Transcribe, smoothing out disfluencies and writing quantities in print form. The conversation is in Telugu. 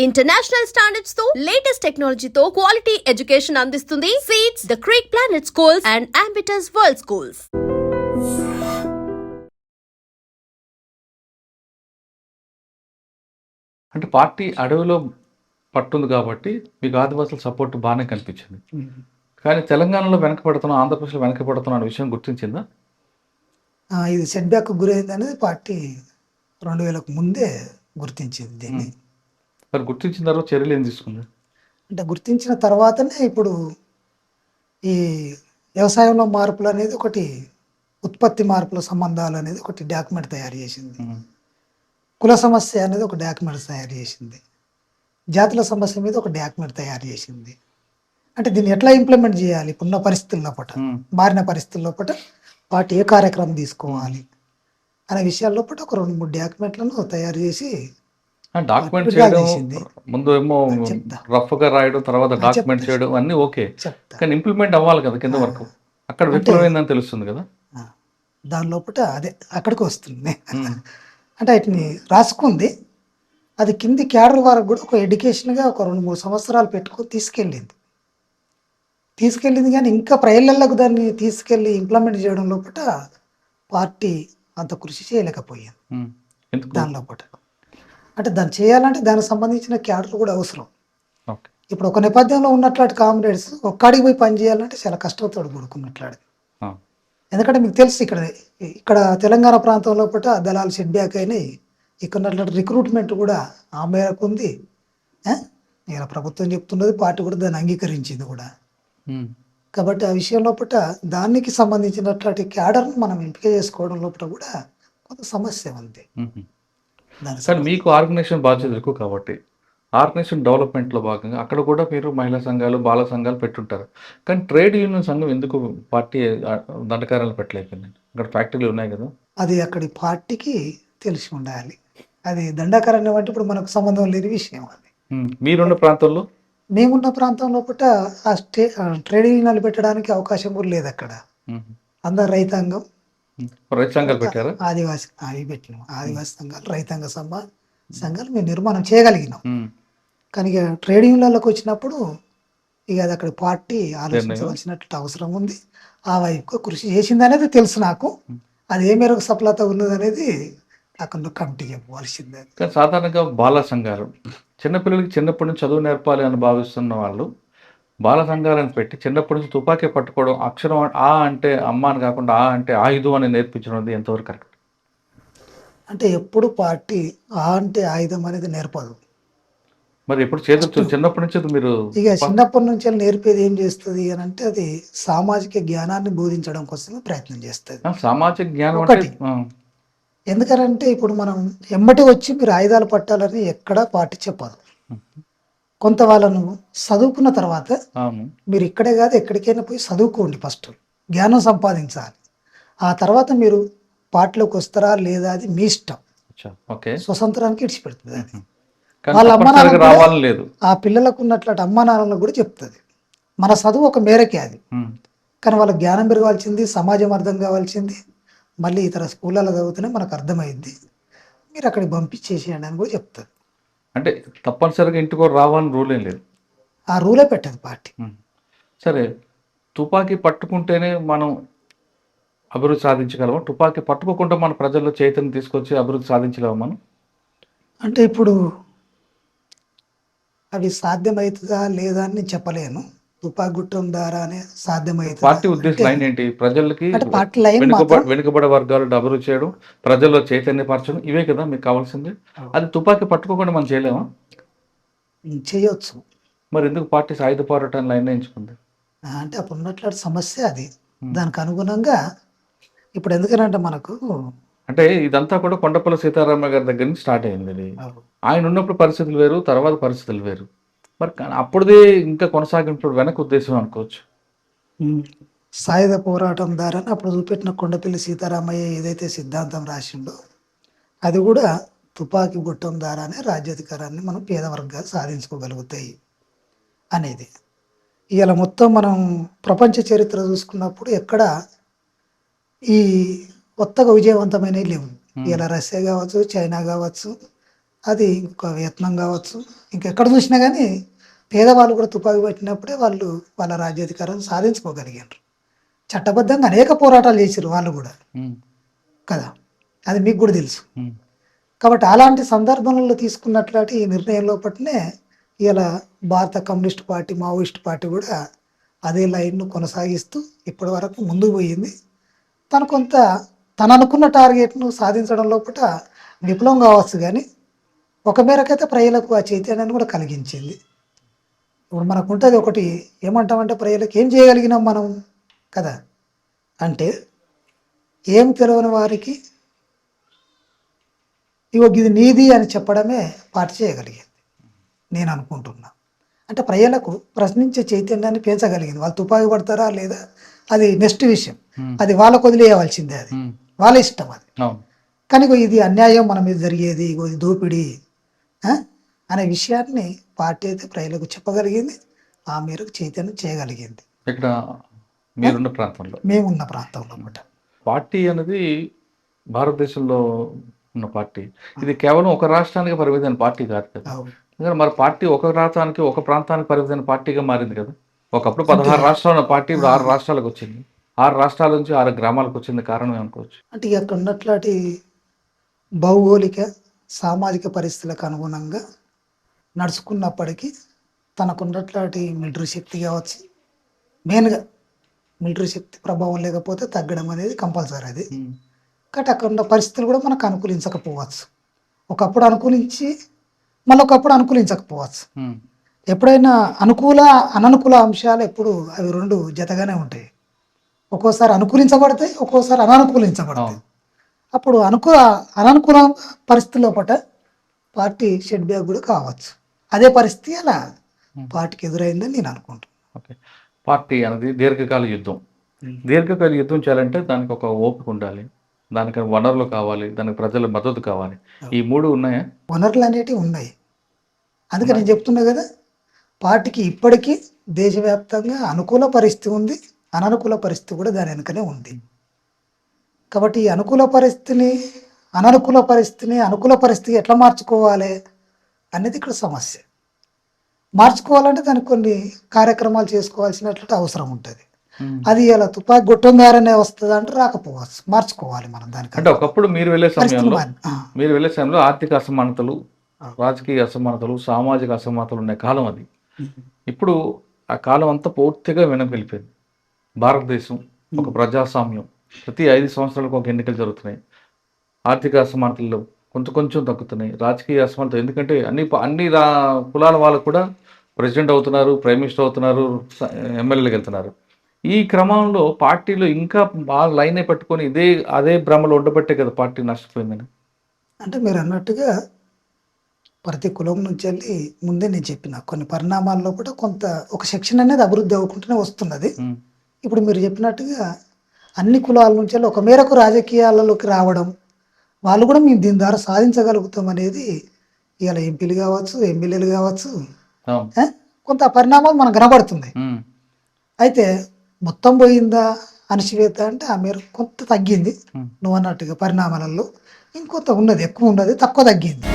ఇంటర్నేషనల్ స్టాండర్డ్స్ తో లేటెస్ట్ టెక్నాలజీతో క్వాలిటీ ఎడ్యుకేషన్ అందిస్తుంది seats the creek planet schools and Ambitus world schools. అంటే పార్టీ అడవిలో పట్టుంది కాబట్టి మీకు ఆదివాసుల సపోర్ట్ బాగానే కనిపించింది. కానీ తెలంగాణలో వెనకబడుతున్నాం, ఆంధ్రప్రదేశ్లో వెనకబడుతున్నాం అనే విషయం గుర్తించిందా? ఇది సెట్ బ్యాక్ గురైంది అనేది పార్టీ 2000కు ముందే గుర్తించింది దీన్ని. మరి గుర్తించిన తర్వాత చర్యలు ఏం తీసుకుంది? అంటే గుర్తించిన తర్వాతనే ఇప్పుడు ఈ వ్యవసాయంలో మార్పులు అనేది ఒకటి, ఉత్పత్తి మార్పుల సంబంధాలు అనేది ఒకటి డాక్యుమెంట్ తయారు చేసింది. కుల సమస్య అనేది ఒక డాక్యుమెంట్ తయారు చేసింది. జాతుల సమస్య మీద ఒక డాక్యుమెంట్ తయారు చేసింది. అంటే దీన్ని ఎట్లా ఇంప్లిమెంట్ చేయాలి, ఇప్పుడున్న పరిస్థితుల్లో మారిన పరిస్థితుల్లో పార్టీ ఏ కార్యక్రమం తీసుకోవాలి అనే విషయాల్లో ఒక 2-3 డాక్యుమెంట్లను తయారు చేసి డాక్యుమెంట్ చేయడం, ముందు ఏమో రఫ్ గా రాయడం, తర్వాత డాక్యుమెంట్ చేయడం అన్నీ ఓకే, కానీ ఇంప్లిమెంట్ అవ్వాలి కదా కింద వరకు. అక్కడ విఫలమైందని తెలుస్తుంది కదా. దాని లోపల అదే అక్కడికి వస్తుంది. అంటే వాటిని రాసుకుంది, అది కింది క్యాడర్ వరకు కూడా ఒక ఎడ్యుకేషన్గా ఒక 2-3 సంవత్సరాలు పెట్టుకొని తీసుకెళ్ళింది కానీ ఇంకా ప్రజలకు దాన్ని తీసుకెళ్ళి ఇంప్లిమెంట్ చేయడం లోపల పార్టీ అంత కృషి చేయలేకపోయింది. దాని లోపల అంటే దాన్ని చేయాలంటే దానికి సంబంధించిన క్యాడర్ కూడా అవసరం. ఇప్పుడు ఒక నేపథ్యంలో ఉన్నట్లాంటి కామ్రేడ్స్ ఒక్కడికి పోయి పని చేయాలంటే చాలా కష్టంతో కూడుకున్నట్లాడు. ఎందుకంటే మీకు తెలుసు ఇక్కడ తెలంగాణ ప్రాంతం లోపల దళాలు సెట్ బ్యాక్ అయినాయి. ఇక్కడ ఉన్నటువంటి రిక్రూట్మెంట్ కూడా ఆ మేరకు ఉంది. ఇలా ప్రభుత్వం చెప్తున్నది, పార్టీ కూడా దాన్ని అంగీకరించింది కూడా. కాబట్టి ఆ విషయం లోపల దానికి సంబంధించినటువంటి క్యాడర్ను మనం ఎంపిక చేసుకోవడం లోపల కూడా కొంత సమస్య ఉంది. కానీ మీకు ఆర్గనైజేషన్ బాధ్యతలు ఎక్కువ కాబట్టి ఆర్గనైజేషన్ డెవలప్మెంట్లో భాగంగా అక్కడ కూడా మీరు మహిళా సంఘాలు, బాల సంఘాలు పెట్టుంటారు. కానీ ట్రేడ్ యూనియన్ సంఘం ఎందుకు పార్టీ దండకారాలు పెట్టలేకపోయింది? అక్కడ ఫ్యాక్టరీలు ఉన్నాయి కదా. అది అక్కడి పార్టీకి తెలిసి ఉండాలి. అది దండకారణ్యం అంటే ఇప్పుడు మనకు సంబంధం లేని విషయం. అది మీరున్న ప్రాంతంలో, మేమున్న ప్రాంతం లోపల ఆ ట్రేడ్ యూనియన్లు పెట్టడానికి అవకాశం కూడా లేదు. అక్కడ అందరు రైతాంగం, సంఘాలు పెట్టారా? ఆదివాసి అవి పెట్టినాం. ఆదివాసి సంఘాలు, రైతాంగ సంఘాలు మేము నిర్మాణం చేయగలిగినాం. కానీ ఇక ట్రేడ్ యూనియన్లకు వచ్చినప్పుడు ఇక అది అక్కడ పార్టీ ఆలోచించవలసినట్టు అవసరం ఉంది. ఆ వైపు కృషి చేసింది అనేది తెలుసు నాకు. అది ఏ మేరకు సఫలత ఉన్నది అనేది అక్కడ కమిటీ చెప్పవలసిందే. కానీ సాధారణంగా బాల సంఘాలు చిన్నపిల్లలకి చిన్నప్పటి నుంచి చదువు నేర్పాలి అని భావిస్తున్న వాళ్ళు బాల సంఘాలను పెట్టి చిన్నప్పటి నుంచి తుపాకీ పట్టుకోవడం, అక్షరం ఆ అంటే అమ్మ అని కాకుండా ఆ అంటే ఆయుధం అని నేర్పించడం ఎంతవరకు కరెక్ట్? అంటే ఎప్పుడు పార్టీ ఆ అంటే ఆయుధం అనేది నేర్పదు. మరి ఎప్పుడు చిన్నప్పటి నుంచి మీరు ఇక చిన్నప్పటి నుంచి నేర్పేది ఏం చేస్తుంది అని అంటే అది సామాజిక జ్ఞానాన్ని బోధించడం కోసమే ప్రయత్నం చేస్తుంది. సామాజిక జ్ఞానం ఒకటి ఎందుకనంటే ఇప్పుడు మనం ఎమ్మటి వచ్చి మీరు ఆయుధాలు పట్టాలని ఎక్కడా పార్టీ చెప్పదు. కొంత వాళ్ళను చదువుకున్న తర్వాత మీరు ఇక్కడే కాదు ఎక్కడికైనా పోయి చదువుకోండి, ఫస్ట్ జ్ఞానం సంపాదించాలి. ఆ తర్వాత మీరు పార్టీలోకి వస్తారా లేదా అది మీ ఇష్టం. స్వతంత్రానికి ఇడిచిపెడుతుంది. అది వాళ్ళ అమ్మ నాన్న లేదు, ఆ పిల్లలకు ఉన్నట్లు అమ్మ నాన్నలకు కూడా చెప్తుంది. మన చదువు ఒక మేరకే అది, కానీ వాళ్ళ జ్ఞానం పెరగాల్సింది, సమాజం అర్థం కావాల్సింది. మళ్ళీ ఇతర స్కూళ్ళలో చదువుతూనే మనకు అర్థమైంది, మీరు అక్కడికి పంపించేసేయండి అని కూడా చెప్తుంది. అంటే తప్పనిసరిగా ఇంటికి రావాలని రూల్ ఏం లేదు, ఆ రూలే పెట్టదు పార్టీ. సరే, తుపాకీ పట్టుకుంటేనే మనం అభివృద్ధి సాధించగలమా? తుపాకీ పట్టుకోకుండా మన ప్రజల్లో చైతన్యం తీసుకొచ్చి అభివృద్ధి సాధించలేమా మనం? అంటే ఇప్పుడు అవి సాధ్యమవుతుందా లేదా అని నేను చెప్పలేను. తుపాకీ గుట్టం ద్వారానే సాధ్యమవుతుంది. పార్టీ ఉద్దేశం లైన్ ఏంటి? ప్రజలకి వెనుకబడే వర్గాలను అభివృద్ధి చేయడం, ప్రజల్లో చైతన్యపరచడం, ఇవే కదా మీకు కావాల్సింది. అది తుపాకీ పట్టుకోకుండా మనం చేయలేమా? చేయొచ్చు. మరి ఎందుకు పార్టీ సాయుధ పోరాటాన్ని లైన్ ఎంచుకుంది? అంటే అప్పుడు ఉన్నట్లు సమస్య అది. దానికి అనుగుణంగా ఇప్పుడు ఎందుకనంటే మనకు అంటే ఇదంతా కూడా కొండపల్లి సీతారామ గారి దగ్గర నుంచి స్టార్ట్ అయింది. ఆయన ఉన్నప్పుడు పరిస్థితులు వేరు, తర్వాత పరిస్థితులు వేరు. మరి అప్పుడుదే ఇంకా కొనసాగినప్పుడు వెనక ఉద్దేశం అనుకోవచ్చు. సాయుధ పోరాటం ద్వారా అప్పుడు చూపెట్టిన కొండపల్లి సీతారామయ్య ఏదైతే సిద్ధాంతం రాసిండో అది కూడా తుపాకీ గుట్టం ద్వారానే రాజ్యాధికారాన్ని మనం పేద వర్గాలు సాధించుకోగలుగుతాయి అనేది. ఇలా మొత్తం మనం ప్రపంచ చరిత్ర చూసుకున్నప్పుడు ఎక్కడ ఈ కొత్తగా విజయవంతమైనవి లేవు. ఇలా రష్యా కావచ్చు, చైనా కావచ్చు, అది ఇంకొక వియత్నాం కావచ్చు, ఇంకెక్కడ చూసినా కానీ పేదవాళ్ళు కూడా తుపాకీ పట్టినప్పుడే వాళ్ళు వాళ్ళ రాజ్యాధికారం సాధించుకోగలిగారు. చట్టబద్ధంగా అనేక పోరాటాలు చేశారు వాళ్ళు కూడా కదా, అది మీకు కూడా తెలుసు. కాబట్టి అలాంటి సందర్భంలో తీసుకున్నట్లాంటి ఈ నిర్ణయం లోపలనే ఇలా భారత కమ్యూనిస్ట్ పార్టీ, మావోయిస్ట్ పార్టీ కూడా అదే లైన్ను కొనసాగిస్తూ ఇప్పటి వరకు ముందుకు పోయింది. తను అనుకున్న టార్గెట్ను సాధించడం లోపల విఫలం కావచ్చు, కానీ ఒక మేరకైతే ప్రజలకు ఆ చైతన్యాన్ని కూడా కలిగించింది. ఇప్పుడు మనకు ఉంటుంది ఒకటి, ఏమంటామంటే ప్రజలకు ఏం చేయగలిగినాం మనం కదా అంటే, ఏం తెలియని వారికి ఇగో ఇది నీది అని చెప్పడమే పార్టీ చేయగలిగింది నేను అనుకుంటున్నా. అంటే ప్రజలకు ప్రశ్నించే చైతన్యాన్ని పెంచగలిగింది. వాళ్ళు తుపాకీ పడతారా లేదా అది నెక్స్ట్ విషయం, అది వాళ్ళకు వదిలేయవలసిందే, అది వాళ్ళ ఇష్టం అది. కానీ ఇగో ఇది అన్యాయం మన మీద జరిగేది, ఇగో ఇది దోపిడీ అనే విషయాన్ని పార్టీ అయితే ప్రజలకు చెప్పగలిగింది, ఆ మేరకు చైతన్యం చేయగలిగింది. ఇక్కడ మీరున్న ప్రాంతంలో, మేమున్న ప్రాంతంలో అన్నమాట. పార్టీ అనేది భారతదేశంలో ఉన్న పార్టీ, ఇది కేవలం ఒక రాష్ట్రానికి పరిమితమైన పార్టీ కాదు కదా. ఎందుకంటే మరి పార్టీ ఒక రాష్ట్రానికి, ఒక ప్రాంతానికి పరిమితమైన పార్టీగా మారింది కదా. ఒకప్పుడు 16 రాష్ట్రాల పార్టీ ఇప్పుడు 6 రాష్ట్రాలకు వచ్చింది, 6 రాష్ట్రాల నుంచి 6 గ్రామాలకు వచ్చింది. కారణం ఏమనుకోవచ్చు? అంటే ఇక అక్కడ ఉన్నట్లాంటి భౌగోళిక సామాజిక పరిస్థితులకు అనుగుణంగా నడుచుకున్నప్పటికీ తనకున్నట్లాంటి మిలిటరీ శక్తి కావచ్చు, మెయిన్గా మిలిటరీ శక్తి ప్రభావం లేకపోతే తగ్గడం అనేది కంపల్సరీ అది. కాబట్టి అక్కడ ఉన్న పరిస్థితులు కూడా మనకు అనుకూలించకపోవచ్చు, ఒకప్పుడు అనుకూలించి మళ్ళీ ఒకప్పుడు అనుకూలించకపోవచ్చు. ఎప్పుడైనా అనుకూల అననుకూల అంశాలు ఎప్పుడు అవి రెండు జతగానే ఉంటాయి. ఒక్కోసారి అనుకూలించబడతాయి, ఒక్కోసారి అనానుకూలించబడతాయి. అప్పుడు అననుకూల పరిస్థితుల్లో పార్టీ షెడ్ బ్యాక్ కూడా కావచ్చు. అదే పరిస్థితి అలా పార్టీకి ఎదురైందని నేను అనుకుంటున్నాను. ఓకే, పార్టీ అనేది దీర్ఘకాల యుద్ధం. దీర్ఘకాల యుద్ధం చేయాలంటే దానికి ఒక ఓపిక ఉండాలి, దానికి వనరులు కావాలి, దానికి ప్రజల మద్దతు కావాలి. ఈ 3 ఉన్నాయా? వనరులు అనేటివి ఉన్నాయి. అందుకే నేను చెప్తున్నా కదా, పార్టీకి ఇప్పటికీ దేశవ్యాప్తంగా అనుకూల పరిస్థితి ఉంది, అననుకూల పరిస్థితి కూడా దాని వెనుకనే ఉంది. కాబట్టి ఈ అనుకూల పరిస్థితిని అనుకూల పరిస్థితి ఎట్లా మార్చుకోవాలి అనేది ఇక్కడ సమస్య. మార్చుకోవాలంటే దానికి కొన్ని కార్యక్రమాలు చేసుకోవాల్సినట్లు అవసరం ఉంటుంది. అది ఇలా తుపాకీ గొట్టం ద్వారానే వస్తుంది అంటే రాకపోవచ్చు, మార్చుకోవాలి మనం దానికి. అంటే ఒకప్పుడు మీరు వెళ్ళే సమయంలో ఆర్థిక అసమానతలు, రాజకీయ అసమానతలు, సామాజిక అసమానతలు ఉన్న కాలం అది. ఇప్పుడు ఆ కాలం అంతా పూర్తిగా వెనక్కి. భారతదేశం ఒక ప్రజాస్వామ్యం, ప్రతి 5 సంవత్సరాలకు ఒక ఎన్నికలు జరుగుతున్నాయి. ఆర్థిక అసమానతలు కొంచెం తగ్గుతున్నాయి, రాజకీయ అసమానతలు, ఎందుకంటే అన్ని కులాల వాళ్ళకు కూడా ప్రెసిడెంట్ అవుతున్నారు, ప్రైమ్ మినిస్టర్ అవుతున్నారు, ఎమ్మెల్యేలకు వెళ్తున్నారు. ఈ క్రమంలో పార్టీలో ఇంకా బాగా లైనే పట్టుకొని అదే భ్రమలో ఉండబట్టే కదా పార్టీ నష్టపోయిందని. అంటే మీరు అన్నట్టుగా ప్రతి కులం నుంచి వెళ్ళి ముందే నేను చెప్పిన కొన్ని పరిణామాల్లో కూడా కొంత ఒక సెక్షన్ అనేది అభివృద్ధి అవ్వకుండానే వస్తున్నది. ఇప్పుడు మీరు చెప్పినట్టుగా అన్ని కులాల నుంచి వెళ్ళి ఒక మేరకు రాజకీయాలలోకి రావడం, వాళ్ళు కూడా మేము దీని ద్వారా సాధించగలుగుతాం అనేది ఇవాళ ఎంపీలు కావచ్చు, ఎమ్మెల్యేలు కావచ్చు, కొంత పరిణామాలు మనకు కనబడుతుంది. అయితే మొత్తం పోయిందా అణచివేత అంటే ఆ మేరకు కొంత తగ్గింది. నువ్వు అన్నట్టుగా పరిణామాలలో ఇంకొంత ఉన్నది, ఎక్కువ ఉన్నది, తక్కువ తగ్గింది.